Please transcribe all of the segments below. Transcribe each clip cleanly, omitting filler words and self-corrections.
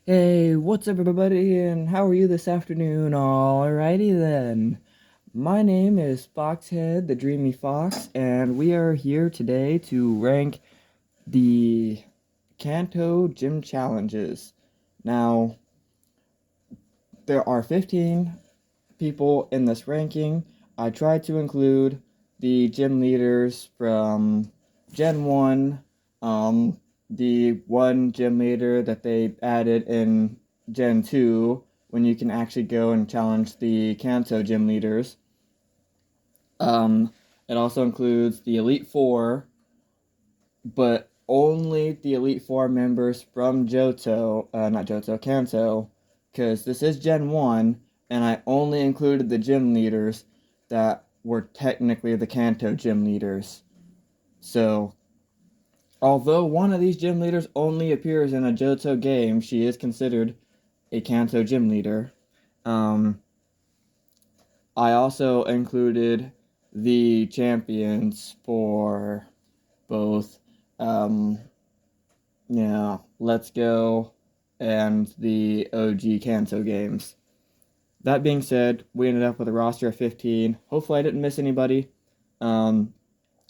Hey, what's up, everybody, and how are you this afternoon? Alrighty then. My name is Foxhead, the Dreamy Fox, and we are here today to rank the Kanto Gym Challenges. Now, there are 15 people in this ranking. I tried to include the gym leaders from Gen 1, the one gym leader that they added in Gen 2, when you can actually go and challenge the Kanto gym leaders. Um, it also includes the Elite Four, but only the Elite Four members from not Johto, Kanto, because this is Gen 1, and I only included the gym leaders that were technically the Kanto gym leaders. So, although one of these gym leaders only appears in a Johto game, she is considered a Kanto gym leader. Um, I also included the champions for both um, yeah, Let's Go and the OG Kanto games. That being said, we ended up with a roster of 15. Hopefully, I didn't miss anybody. Um,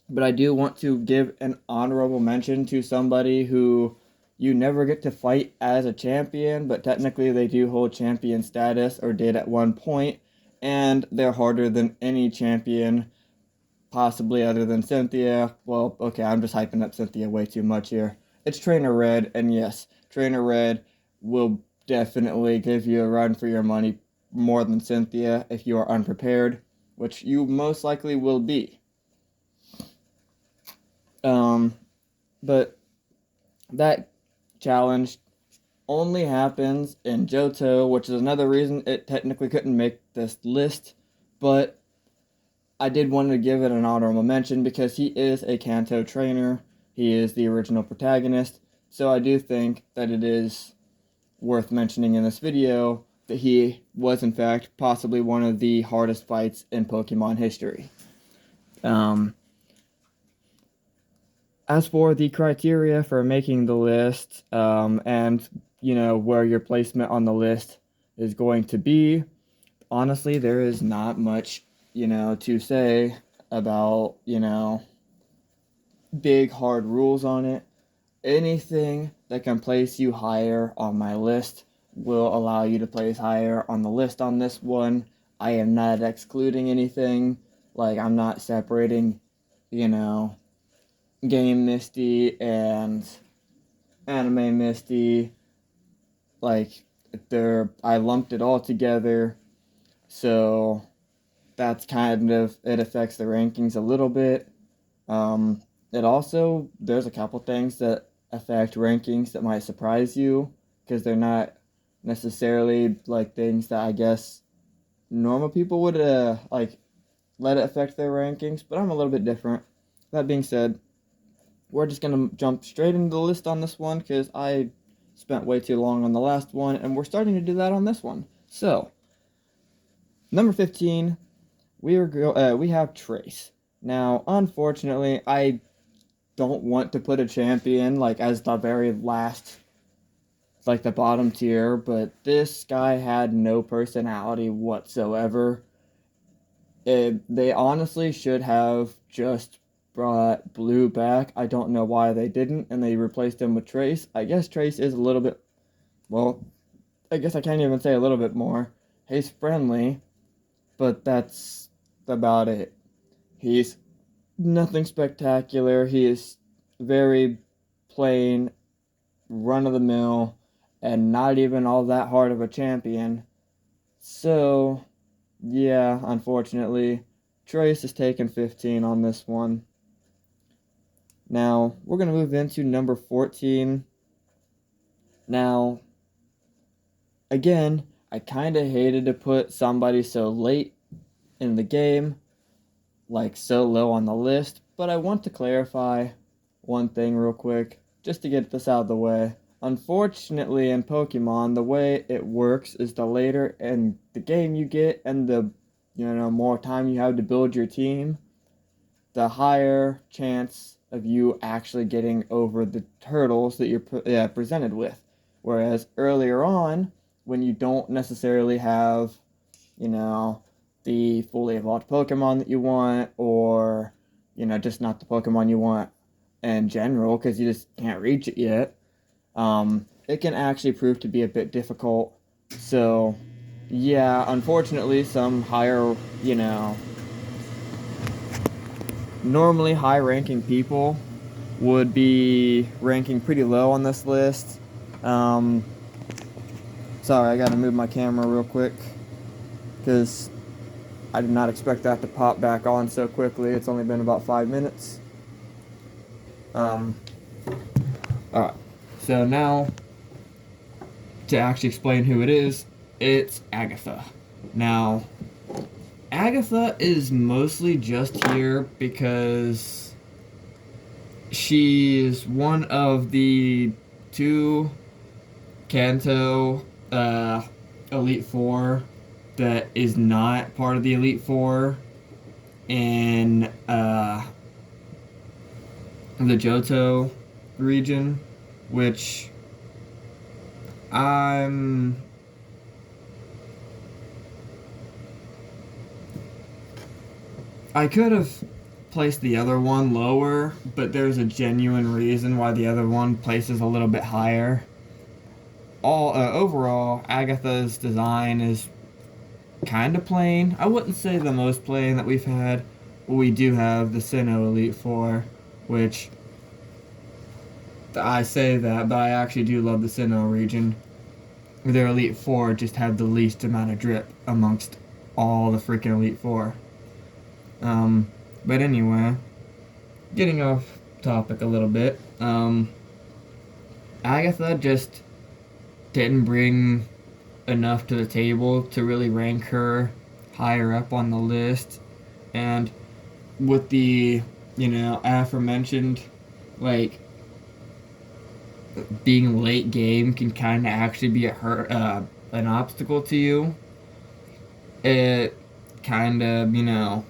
but I do want to give an honorable mention to somebody who you never get to fight as a champion, but technically they do hold champion status or did at one point, and they're harder than any champion, possibly other than Cynthia. Well, okay, I'm just hyping up Cynthia way too much here. It's Trainer Red, and yes, Trainer Red will definitely give you a run for your money more than Cynthia if you are unprepared, which you most likely will be. Um, but that challenge only happens in Johto, which is another reason it technically couldn't make this list, but I did want to give it an honorable mention because he is a Kanto trainer. He is the original protagonist, so I do think that it is worth mentioning in this video that he was in fact possibly one of the hardest fights in Pokemon history. Um, as for the criteria for making the list, and where your placement on the list is going to be, honestly, there is not much to say about big hard rules on it. Anything that can place you higher on my list will allow you to place higher on the list on this one. I am not excluding anything. Like, I'm not separating, you know, Game Misty and Anime Misty. Like, I lumped it all together. So that's kind of, it affects the rankings a little bit. Um, there's a couple things that affect rankings that might surprise you because they're not necessarily like things that I guess normal people would like let it affect their rankings, but I'm a little bit different. That being said, we're just gonna jump straight into the list on this one because I spent way too long on the last one, and we're starting to do that on this one. So, number 15, we have Trace. Now, unfortunately, I don't want to put a champion like as the very last, like the bottom tier, but this guy had no personality whatsoever. They honestly should have just brought Blue back. I don't know why they didn't, and they replaced him with Trace. I guess Trace is a little bit, well, I guess I can't even say a little bit more. He's friendly, but that's about it. He's nothing spectacular. He is very plain, run of the mill, and not even all that hard of a champion. So, yeah, unfortunately, Trace is taking 15 on this one. Now, we're going to move into number 14. Now, again, I kind of hated to put somebody so late in the game, like so low on the list, but I want to clarify one thing real quick, just to get this out of the way. Unfortunately, in Pokemon, the way it works is the later in the game you get and the more time you have to build your team, the higher chance of you actually getting over the hurdles that you're presented with. Whereas earlier on, when you don't necessarily have, you know, the fully evolved Pokemon that you want, or, just not the Pokemon you want in general, because you just can't reach it yet, it can actually prove to be a bit difficult. So, yeah, unfortunately, some higher, normally high ranking people would be ranking pretty low on this list. Um, Sorry, I gotta move my camera real quick because I did not expect that to pop back on so quickly. It's only been about 5 minutes. Alright, so now to actually explain who it is, it's Agatha. Now, Agatha is mostly just here because she's one of the two Kanto Elite Four that is not part of the Elite Four in the Johto region, which I'm I could have placed the other one lower, but there's a genuine reason why the other one places a little bit higher. Overall, Agatha's design is kind of plain. I wouldn't say the most plain that we've had. We do have the Sinnoh Elite Four, which I say that, but I actually do love the Sinnoh region. Their Elite Four just have the least amount of drip amongst all the freaking Elite Four. But anyway, getting off topic a little bit, Agatha just didn't bring enough to the table to really rank her higher up on the list. And with the, aforementioned, like, being late game can kind of actually be an obstacle to you. It kind of,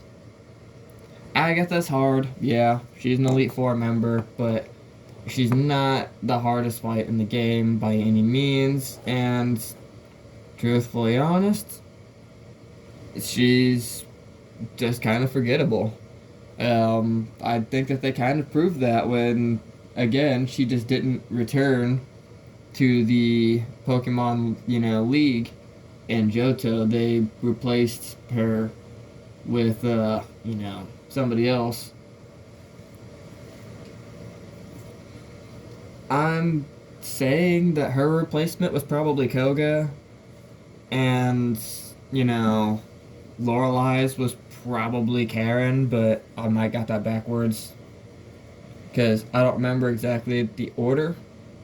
Agatha's hard, yeah, she's an Elite Four member, but she's not the hardest fight in the game by any means, and truthfully honest, she's just kind of forgettable. I think that they kind of proved that when, again, she just didn't return to the Pokemon, League in Johto. They replaced her with, somebody else. I'm saying that her replacement was probably Koga, and, Lorelei's was probably Karen, but I might got that backwards because I don't remember exactly the order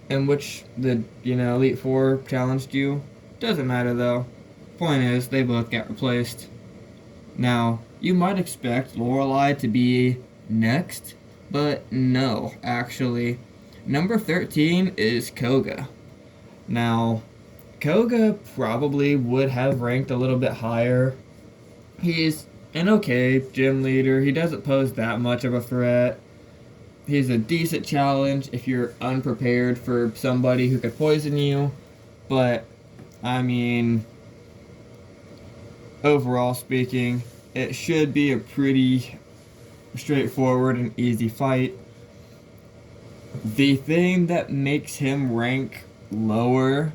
in which the, Elite Four challenged you. Doesn't matter though. Point is, they both got replaced. Now, you might expect Lorelei to be next, but no, actually. Number 13 is Koga. Now, Koga probably would have ranked a little bit higher. He's an okay gym leader. He doesn't pose that much of a threat. He's a decent challenge if you're unprepared for somebody who could poison you. But, I mean, overall speaking, it should be a pretty straightforward and easy fight. The thing that makes him rank lower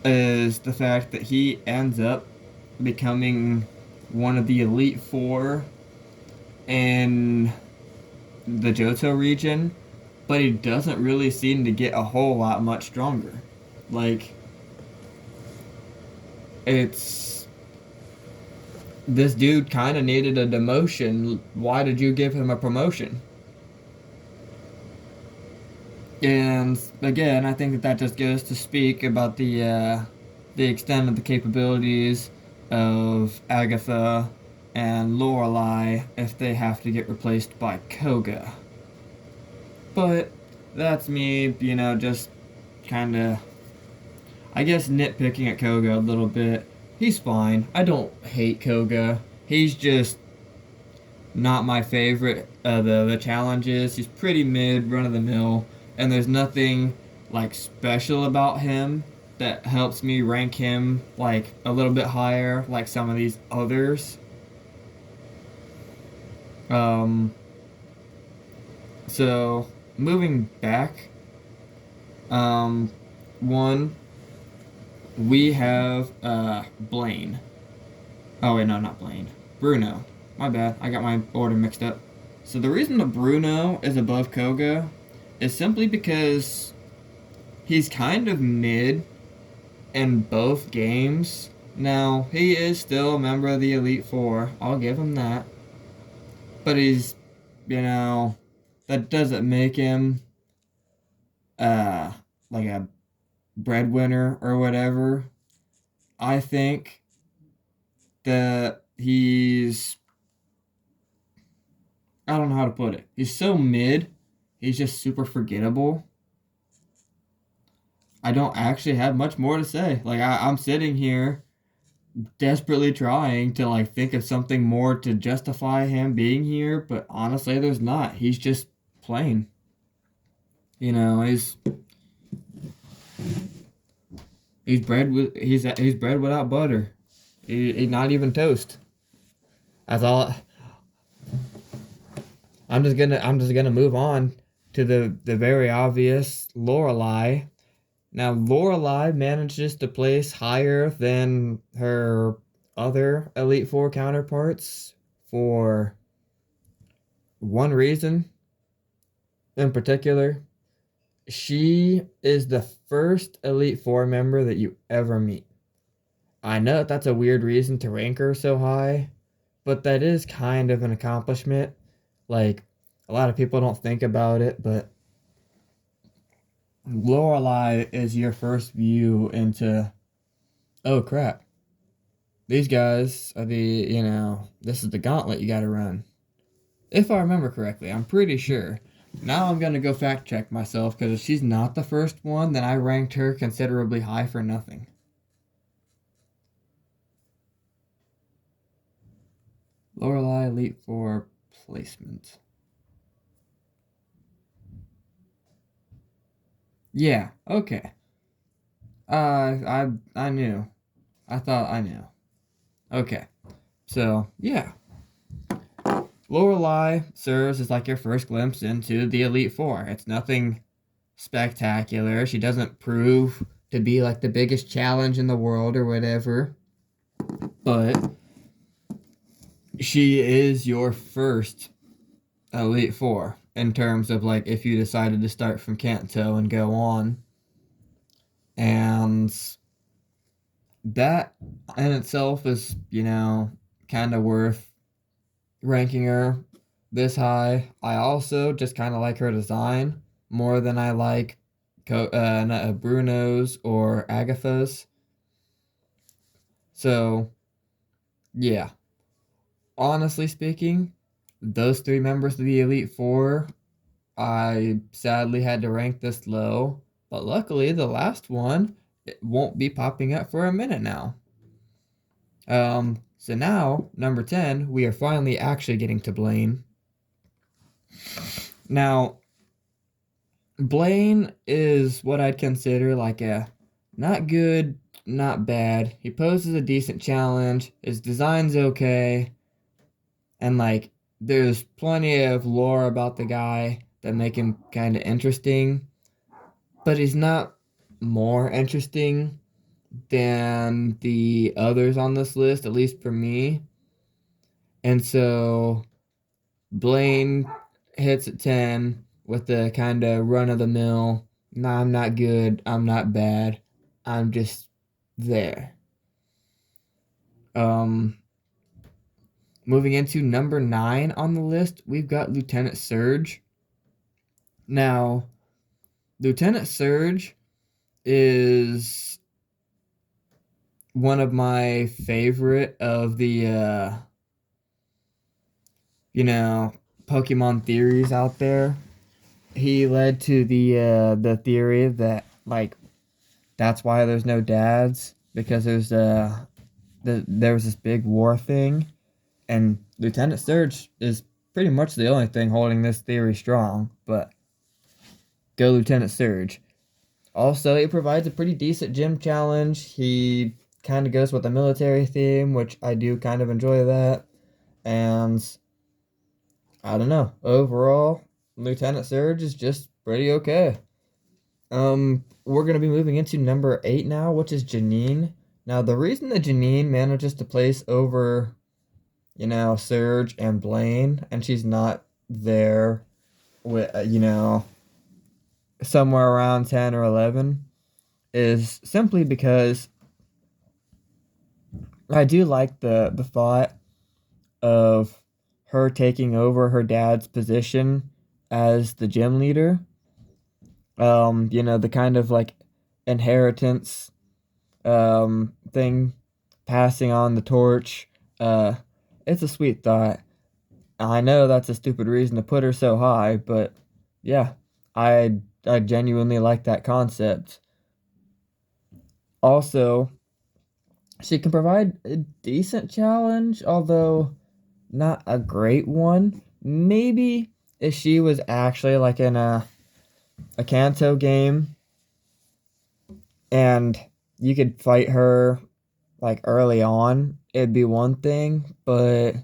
is the fact that he ends up becoming one of the Elite Four in the Johto region, but he doesn't really seem to get a whole lot much stronger. Like, it's... This dude kind of needed a demotion. Why did you give him a promotion? And again, I think that just goes to speak about the extent of the capabilities of Agatha and Lorelei if they have to get replaced by Koga. But that's me, just kind of, I guess, nitpicking at Koga a little bit. He's fine. I don't hate Koga. He's just not my favorite of the challenges. He's pretty mid, run of the mill, and there's nothing like special about him that helps me rank him like a little bit higher, like some of these others. Um, so moving back, um, one we have Blaine. Oh wait, no, not Blaine. Bruno. My bad. I got my order mixed up. So the reason the Bruno is above Koga is simply because he's kind of mid in both games. Now, he is still a member of the Elite Four. I'll give him that. But he's, you know, that doesn't make him uh like a breadwinner or whatever. I think that I don't know how to put it. He's so mid. He's just super forgettable. I don't actually have much more to say. Like I'm sitting here desperately trying to like think of something more to justify him being here, but honestly there's not. He's just plain. You know, he's bread without butter. He's not even toast. That's all. I'm just gonna move on to the very obvious Lorelai. Now Lorelai manages to place higher than her other Elite Four counterparts for one reason in particular. She is the first Elite Four member that you ever meet. I know that's a weird reason to rank her so high, but that is kind of an accomplishment. Like, a lot of people don't think about it, but Lorelai is your first view into, oh crap, these guys are this is the gauntlet you gotta run. If I remember correctly, I'm pretty sure. Now I'm gonna go fact check myself because if she's not the first one, then I ranked her considerably high for nothing. Lorelai Elite Four placement. Yeah, okay. I knew. I thought I knew. Okay. So, yeah. Lorelai serves as like your first glimpse into the Elite Four. It's nothing spectacular. She doesn't prove to be like the biggest challenge in the world or whatever. But she is your first Elite Four in terms of like if you decided to start from Kanto and go on. And that in itself is, kind of worth ranking her this high. I also just kind of like her design more than I like Bruno's or Agatha's. So, yeah. Honestly speaking, those three members of the Elite Four, I sadly had to rank this low. But luckily, the last one it won't be popping up for a minute now. So now, number 10, we are finally actually getting to Blaine. Now, Blaine is what I'd consider like a not good, not bad. He poses a decent challenge. His design's okay. And like, there's plenty of lore about the guy that make him kind of interesting. But he's not more interesting than the others on this list, at least for me. And so Blaine hits at 10 with the kind of run of the mill. Nah, I'm not good. I'm not bad. I'm just there. Um, Moving into number 9 on the list, we've got Lieutenant Surge. Now, Lieutenant Surge is one of my favorite of the Pokemon theories out there. He led to the theory that like that's why there's no dads because there was this big war thing, and Lieutenant Surge is pretty much the only thing holding this theory strong. But go Lieutenant Surge. Also, it provides a pretty decent gym challenge. He kind of goes with the military theme, which I do kind of enjoy that. And I don't know. Overall, Lieutenant Surge is just pretty okay. We're gonna be moving into number 8 now, which is Janine. Now, the reason that Janine manages to place over, Surge and Blaine, and she's not there with, somewhere around 10 or 11, is simply because I do like the thought of her taking over her dad's position as the gym leader. The kind of like inheritance thing, passing on the torch. Uh, it's a sweet thought. I know that's a stupid reason to put her so high, but yeah, I genuinely like that concept. Also, she can provide a decent challenge, although not a great one. Maybe if she was actually like in a Kanto game and you could fight her like early on, it'd be one thing, but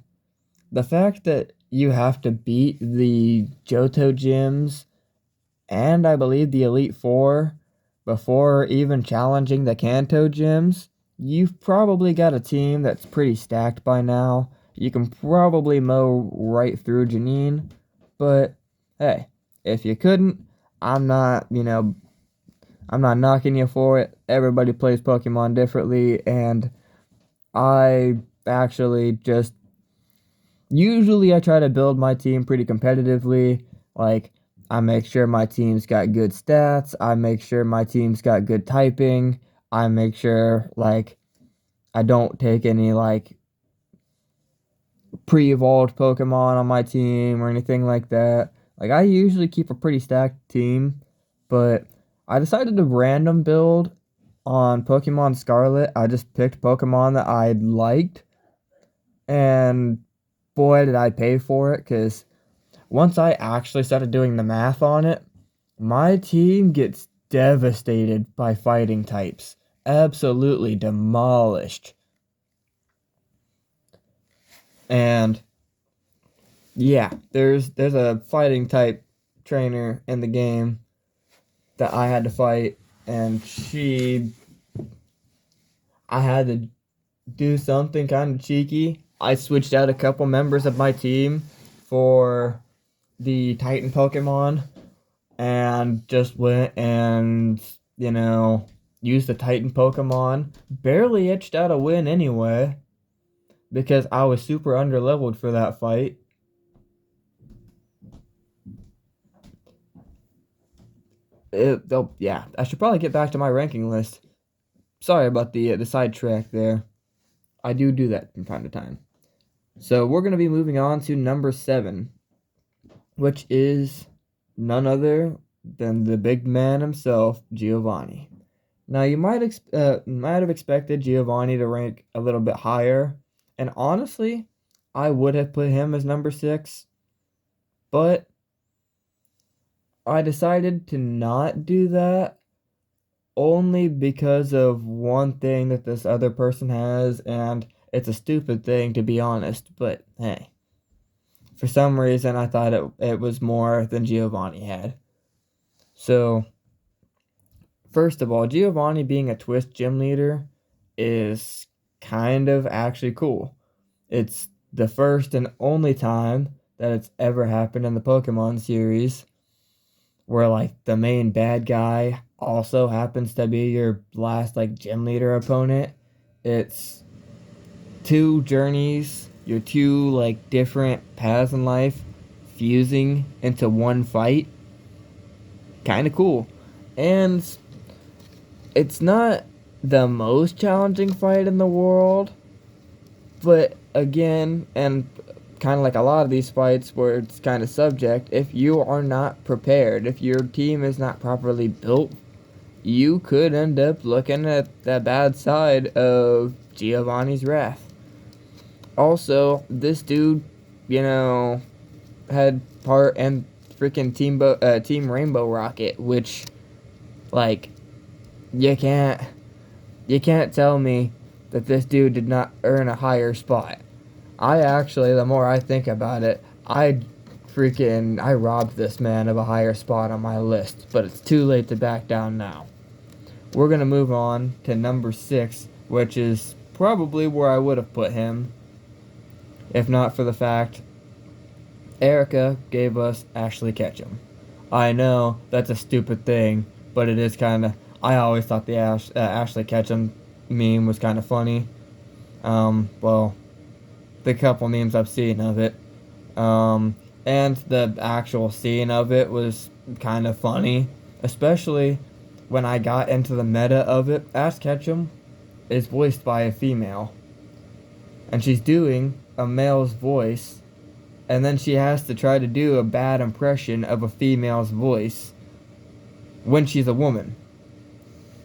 the fact that you have to beat the Johto gyms and I believe the Elite Four before even challenging the Kanto gyms, you've probably got a team that's pretty stacked by now. You can probably mow right through Janine, but hey, if you couldn't, I'm not, I'm not knocking you for it. Everybody plays Pokemon differently, and I actually just usually I try to build my team pretty competitively. Like, I make sure my team's got good stats. I make sure my team's got good typing. I make sure, like, I don't take any, like, pre-evolved Pokemon on my team or anything like that. Like, I usually keep a pretty stacked team, but I decided to random build on Pokemon Scarlet. I just picked Pokemon that I liked, and boy, did I pay for it, because once I actually started doing the math on it, my team gets devastated by fighting types. Absolutely demolished. And yeah, there's a fighting type trainer in the game that I had to fight, and I had to do something kind of cheeky. I switched out a couple members of my team for the Titan Pokemon and just went and, used the Titan Pokemon. Barely itched out a win anyway, because I was super underleveled for that fight. Yeah, I should probably get back to my ranking list. Sorry about the sidetrack there. I do that from time to time. So we're going to be moving on to number 7, which is none other than the big man himself, Giovanni. Now, you might have expected Giovanni to rank a little bit higher, and honestly, I would have put him as number 6, but I decided to not do that only because of one thing that this other person has, and it's a stupid thing, to be honest, but hey. For some reason, I thought it was more than Giovanni had. So, first of all, Giovanni being a Twist gym leader is kind of actually cool. It's the first and only time that it's ever happened in the Pokemon series where, like, the main bad guy also happens to be your last, like, gym leader opponent. It's two journeys, your two, like, different paths in life fusing into one fight. Kind of cool. And it's not the most challenging fight in the world, but again, and kind of like a lot of these fights where it's kind of subject, if you are not prepared, if your team is not properly built, you could end up looking at the bad side of Giovanni's wrath. Also, this dude, had part and freaking Team Rainbow Rocket, which, like, You can't you can't tell me that this dude did not earn a higher spot. I actually, the more I think about it, I robbed this man of a higher spot on my list, but it's too late to back down now. We're gonna move on to number 6, which is probably where I would have put him, if not for the fact Erica gave us Ashley Ketchum. I know that's a stupid thing, but it is kind of. I always thought the Ashley Ketchum meme was kind of funny. Well, the couple memes I've seen of it, and the actual scene of it was kind of funny, especially when I got into the meta of it. Ash Ketchum is voiced by a female, and she's doing a male's voice, and then she has to try to do a bad impression of a female's voice when she's a woman.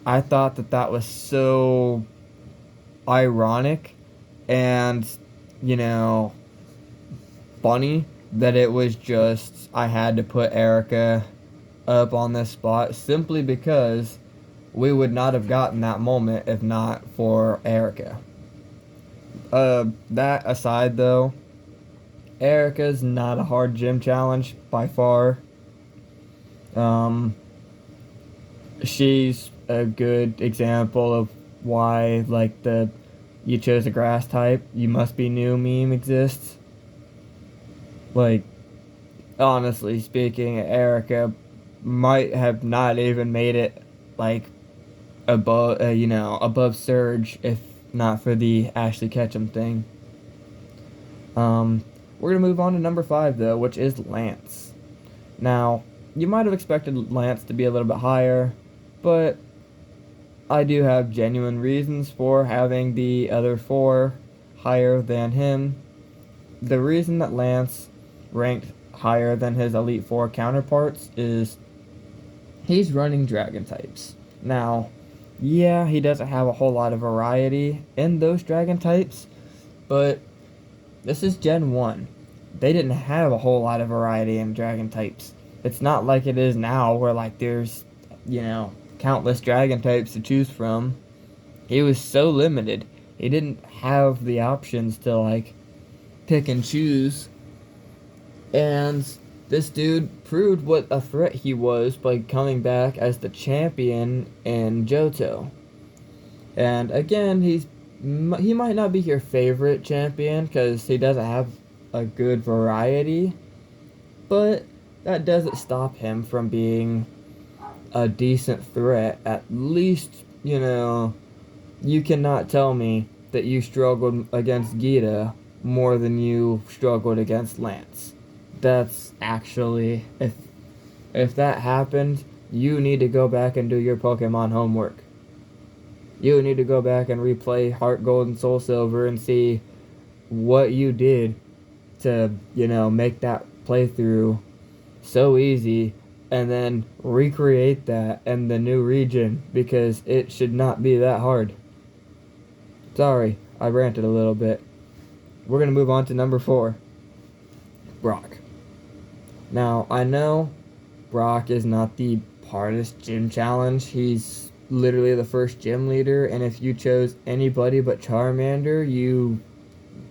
I thought that that was so ironic and, you know, funny that it was just, I had to put Erica up on this spot simply because we would not have gotten that moment if not for Erica. That aside though, Erica's not a hard gym challenge by far. Um, she's a good example of why, like, the you chose a grass type, you must be new meme exists. Like, honestly speaking, Erica might have not even made it, like, above Surge if not for the Ashley Ketchum thing. We're gonna move on to number 5 though, which is Lance. Now, you might have expected Lance to be a little bit higher, but I do have genuine reasons for having the other 4 higher than him. The reason that Lance ranked higher than his Elite Four counterparts is he's running dragon types. Now, yeah, he doesn't have a whole lot of variety in those dragon types, but this is Gen 1. They didn't have a whole lot of variety in dragon types. It's not like it is now where, like, there's, countless dragon types to choose from. He was so limited. He didn't have the options to, like, pick and choose. And this dude proved what a threat he was by coming back as the champion in Johto. And again, he might not be your favorite champion because he doesn't have a good variety, but that doesn't stop him from being a decent threat. At least, you cannot tell me that you struggled against Gita more than you struggled against Lance. That's actually, if that happened, you need to go back and do your Pokemon homework. You need to go back and replay Heart Gold and Soul Silver and see what you did to, make that playthrough so easy, and then recreate that in the new region, because it should not be that hard. Sorry, I ranted a little bit. We're going to move on to number 4. Brock. Now, I know Brock is not the hardest gym challenge. He's literally the first gym leader, and if you chose anybody but Charmander, you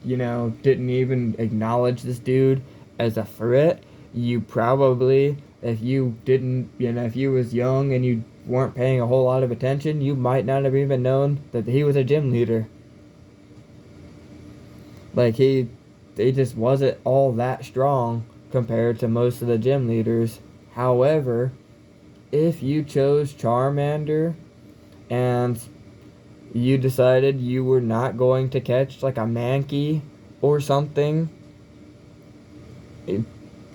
didn't even acknowledge this dude as a threat. You probably, if you didn't, if you was young and you weren't paying a whole lot of attention, you might not have even known that he was a gym leader. Like, he just wasn't all that strong compared to most of the gym leaders. However, if you chose Charmander and you decided you were not going to catch, like, a Mankey or something,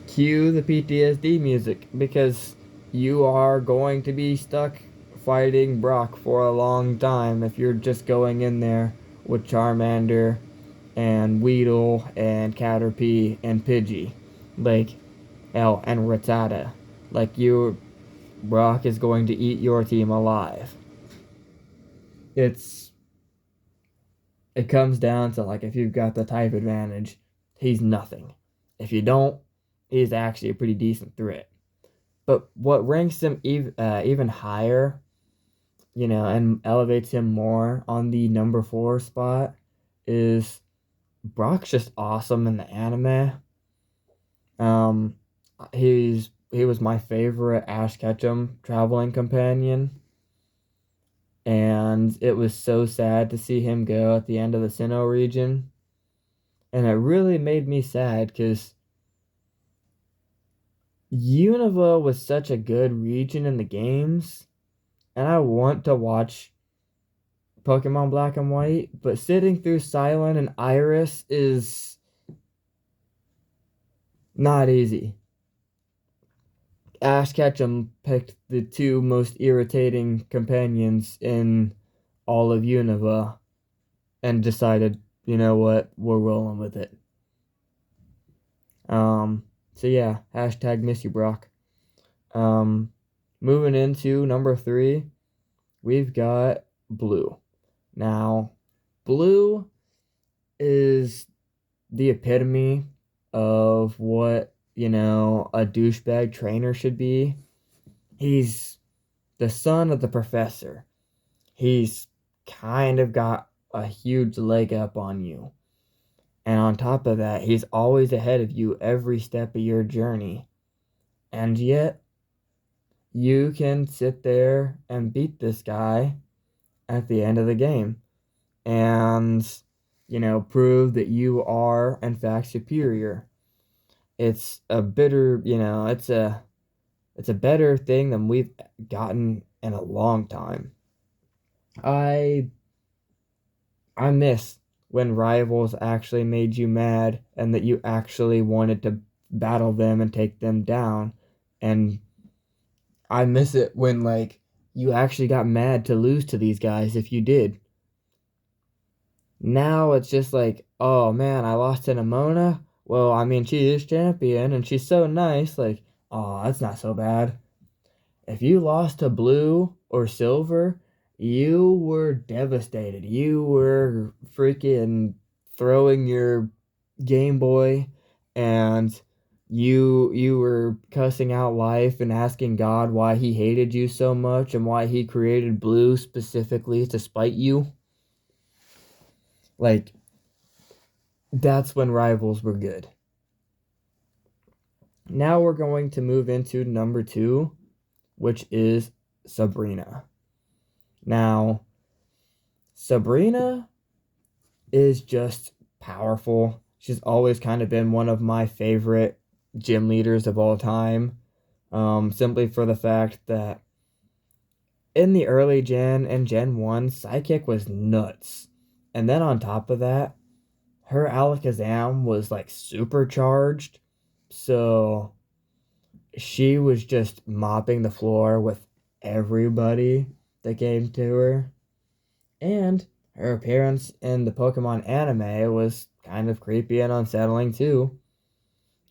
cue the PTSD music, because you are going to be stuck fighting Brock for a long time if you're just going in there with Charmander and Weedle and Caterpie and Pidgey. Like, and Rattata. Like, Brock is going to eat your team alive. It comes down to, like, if you've got the type advantage, he's nothing. If you don't, he's actually a pretty decent threat. But what ranks him even higher and elevates him more on the number 4 spot is Brock's just awesome in the anime. Um, he was my favorite Ash Ketchum traveling companion, and it was so sad to see him go at the end of the Sinnoh region, and it really made me sad because Unova was such a good region in the games, and I want to watch Pokemon Black and White, but sitting through Silent and Iris is not easy. Ash Ketchum picked the two most irritating companions in all of Unova and decided, you know what, we're rolling with it. So yeah, hashtag miss you, Brock. Um, moving into number 3, we've got Blue. Now, Blue is the epitome of what, a douchebag trainer should be. He's the son of the professor. He's kind of got a huge leg up on you. And on top of that, he's always ahead of you every step of your journey. And yet, you can sit there and beat this guy at the end of the game and, prove that you are, in fact, superior. It's a bitter, it's a better thing than we've gotten in a long time. I miss when rivals actually made you mad and that you actually wanted to battle them and take them down. And I miss it when you actually got mad to lose to these guys if you did. Now it's just like, oh man, I lost to Nimona. Well, I mean, she is champion and she's so nice. Like, oh, that's not so bad. If you lost to Blue or Silver, you were devastated. You were freaking throwing your Game Boy, and you were cussing out life and asking God why he hated you so much and why he created Blue specifically to spite you. Like, that's when rivals were good. Now we're going to move into number 2, which is Sabrina. Now, Sabrina is just powerful. She's always kind of been one of my favorite gym leaders of all time, simply for the fact that in the early gen and Gen 1, Psychic was nuts. And then on top of that, her Alakazam was supercharged, so she was just mopping the floor with everybody that came to her. And her appearance in the Pokemon anime was kind of creepy and unsettling too.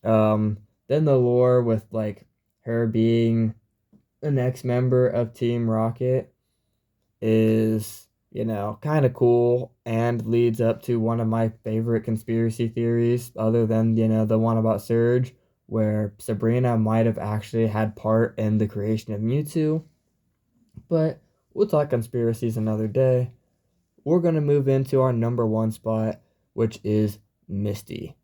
Then the lore with her being the next member of Team Rocket is, kind of cool and leads up to one of my favorite conspiracy theories, other than, the one about Surge, where Sabrina might have actually had part in the creation of Mewtwo. But we'll talk conspiracies another day. We're going to move into our number 1 spot, which is Misty.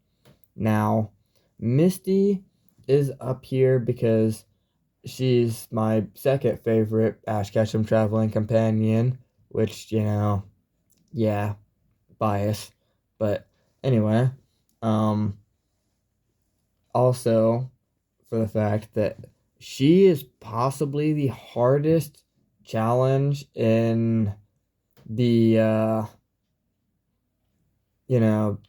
Now, Misty is up here because she's my second favorite Ash Ketchum traveling companion, which, yeah, bias. But anyway, also for the fact that she is possibly the hardest challenge in the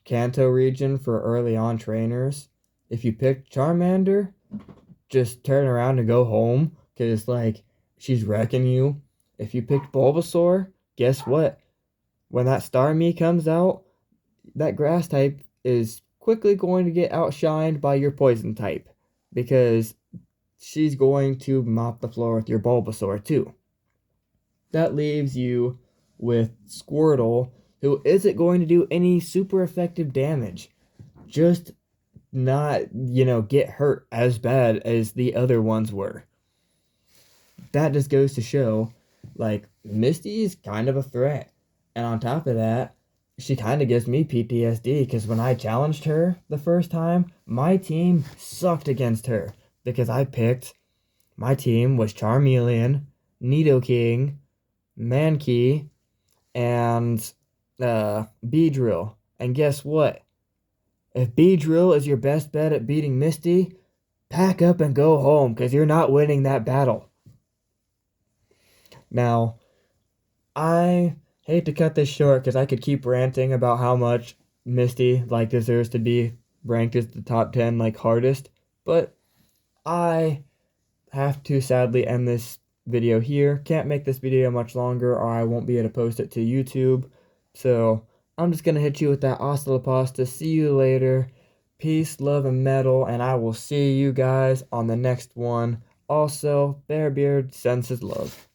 Kanto region for early on trainers. If you pick Charmander, just turn around and go home, because she's wrecking you. If you picked Bulbasaur, guess what? When that Starmie comes out, that grass type is quickly going to get outshined by your poison type, because she's going to mop the floor with your Bulbasaur too. That leaves you with Squirtle, who isn't going to do any super effective damage. Just not, get hurt as bad as the other ones were. That just goes to show, Misty's kind of a threat. And on top of that, she kind of gives me PTSD because when I challenged her the first time, my team sucked against her because my team was Charmeleon, Nidoking, Mankey, and Beedrill. And guess what? If Beedrill is your best bet at beating Misty, pack up and go home because you're not winning that battle. Now, I hate to cut this short because I could keep ranting about how much Misty deserves to be ranked as the top 10 hardest, but I have to sadly end this video here. Can't make this video much longer or I won't be able to post it to YouTube. So I'm just gonna hit you with that hasta la pasta. See you later. Peace, love, and metal, and I will see you guys on the next one. Also, Bearbeard sends his love.